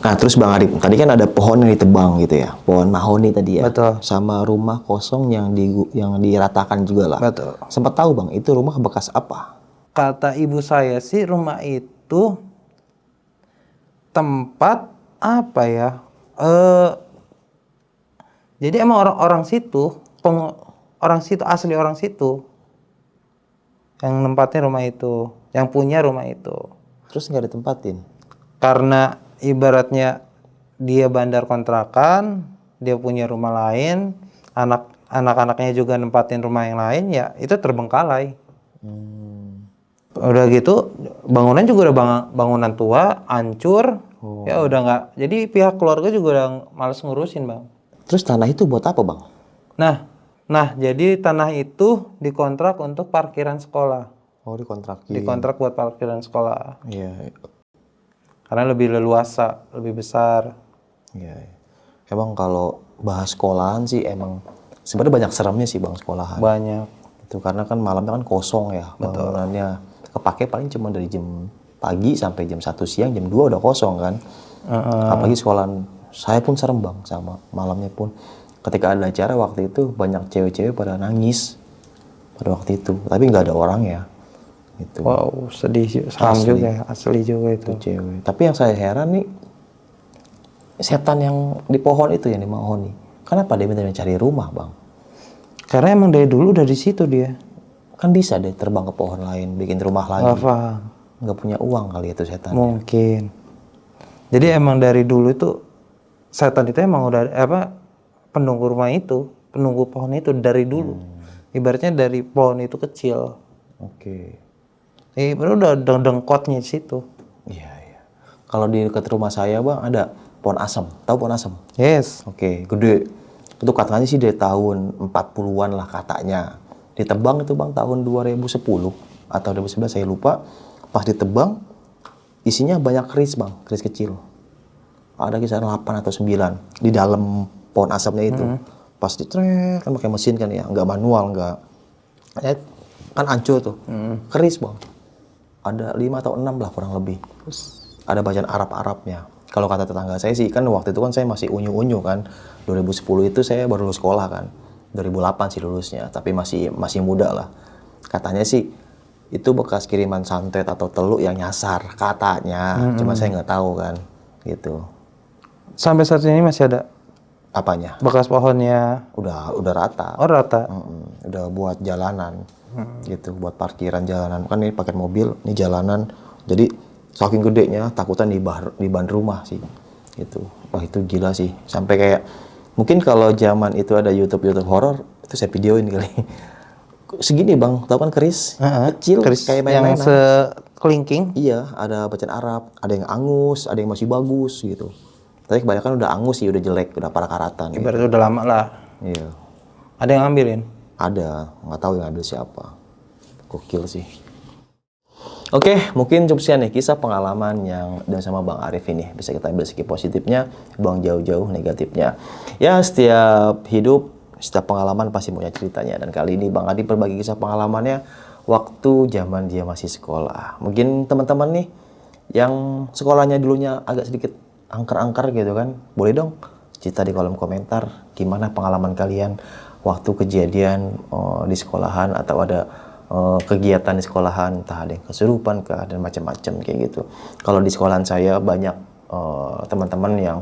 Nah terus Bang Arif, tadi kan ada pohon yang ditebang gitu ya. Pohon mahoni tadi ya. Betul. Sama rumah kosong yang diratakan juga lah. Betul. Sempat tahu Bang, itu rumah bekas apa? kata ibu saya sih rumah itu tempat apa ya? Jadi emang orang-orang situ, orang situ asli orang situ yang nempatin rumah itu, yang punya rumah itu. Terus nggak ditempatin? Karena ibaratnya dia bandar kontrakan, dia punya rumah lain, anak-anaknya juga nempatin rumah yang lain, ya itu terbengkalai. Udah gitu bangunan juga udah bangunan tua, hancur. Ya udah nggak. Jadi pihak keluarga juga udah males ngurusin, Bang. Terus tanah itu buat apa, Bang? Nah, jadi tanah itu dikontrak untuk parkiran sekolah. Oh, dikontrakin. Dikontrak buat parkiran sekolah. Iya. Karena lebih leluasa, lebih besar. Iya. Emang kalau bahas sekolahan sih emang sebenarnya banyak seremnya sih, Bang, sekolahan. Banyak. Itu karena kan malamnya kan kosong ya, bangunannya. Kepake paling cuma dari jam pagi sampai jam 1 siang, jam 2 udah kosong kan. Apalagi sekolahan saya pun serem, Bang, sama malamnya pun. Ketika ada acara waktu itu banyak cewek-cewek pada nangis pada waktu itu, tapi nggak ada orang ya. Gitu. Wow, sedih, seram juga ya, asli juga itu. Cewek. Tapi yang saya heran nih, setan yang di pohon itu yang di mahoni, kenapa dia minta cari rumah, Bang? Karena emang dari dulu udah di situ dia. Kan bisa deh terbang ke pohon lain, bikin rumah lagi. Gak paham. Nggak punya uang kali itu setan. Mungkin. Jadi emang dari dulu itu setan itu emang udah penunggu rumah itu, penunggu pohon itu dari dulu. Ibaratnya dari pohon itu kecil. Oke. Baru udah dengkotnya di situ. Iya, iya. Kalau di dekat rumah saya, Bang, ada pohon asem. Tahu pohon asem? Yes. Oke, gede. Itu katanya sih dari tahun 40-an lah katanya. Ditebang itu, Bang, tahun 2010 atau 2011 saya lupa. Pas ditebang, isinya banyak keris, Bang, keris kecil. Ada kisaran 8 atau 9 di dalam pohon asemnya itu. Pas ditrek, kan pakai mesin kan ya, nggak manual, nggak. Kan hancur tuh. Keris, Bang. Ada 5 atau 6 lah kurang lebih. Ada bacaan Arab-Arabnya. Kalau kata tetangga saya sih, kan waktu itu kan saya masih unyu-unyu kan. 2010 itu saya baru lulus sekolah kan. 2008 sih lulusnya, tapi masih muda lah. Katanya sih itu bekas kiriman santet atau teluk yang nyasar katanya. Cuma saya nggak tahu kan, gitu. Sampai saat ini masih ada Apanya? bekas pohonnya. Udah rata. Oh, rata. Udah buat jalanan, gitu, buat parkiran jalanan. Kan ini pakai mobil, ini jalanan. Jadi saking gedenya, takutan di ban rumah sih, gitu. Wah itu gila sih. Sampai kayak mungkin kalau zaman itu ada YouTube horor, itu saya videoin kali. Segini, Bang, tahu kan keris? Kecil, Keris kayak yang main-mainan. sekelingking. Iya, ada bacaan Arab, ada yang angus, ada yang masih bagus gitu. Tapi kebanyakan udah angus sih, udah jelek, udah parah karatan. Gitu. Ibaratnya udah lama lah. Iya, Ada yang ngambilin. ada, nggak tahu yang ambil siapa. Gokil sih. Oke, mungkin cukup sekian nih kisah pengalaman yang dan sama Bang Arif ini. Bisa kita ambil segi positifnya, buang jauh-jauh negatifnya. Ya, setiap hidup, setiap pengalaman pasti punya ceritanya. Dan kali ini Bang Arif berbagi kisah pengalamannya waktu zaman dia masih sekolah. Mungkin teman-teman nih yang sekolahnya dulunya agak sedikit angker-angker gitu kan, boleh dong cerita di kolom komentar gimana pengalaman kalian waktu kejadian di sekolahan atau ada kegiatan di sekolahan, entah ada yang kesurupan kah dan macam-macam kayak gitu. Kalau di sekolahan saya banyak teman-teman yang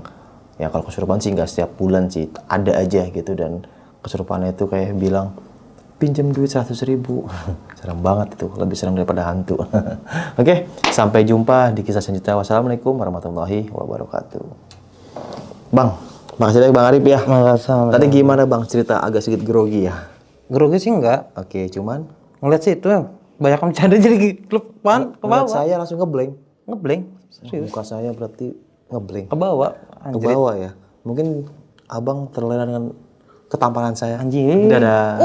ya kalau kesurupan sih nggak setiap bulan sih, ada aja gitu, dan kesurupannya itu kayak bilang pinjam duit 100.000. Serem banget itu, lebih serem daripada hantu. Oke, sampai jumpa di kisah selanjutnya. Wassalamualaikum warahmatullahi wabarakatuh. Bang, makasih banyak Bang Arif ya. Makasih. Tadi gimana Bang, cerita agak sedikit grogi ya? Grogi sih enggak. Oke, cuman Ngeliat sih itu banyak yang bercanda jadi ke ngeliat bawah. saya langsung ngeblank. Ngeblank. Serius. Muka saya berarti ngeblank. Ke bawah. Ke bawah ya. Mungkin Abang terlena dengan ketampanan saya. Anjing. Dadah.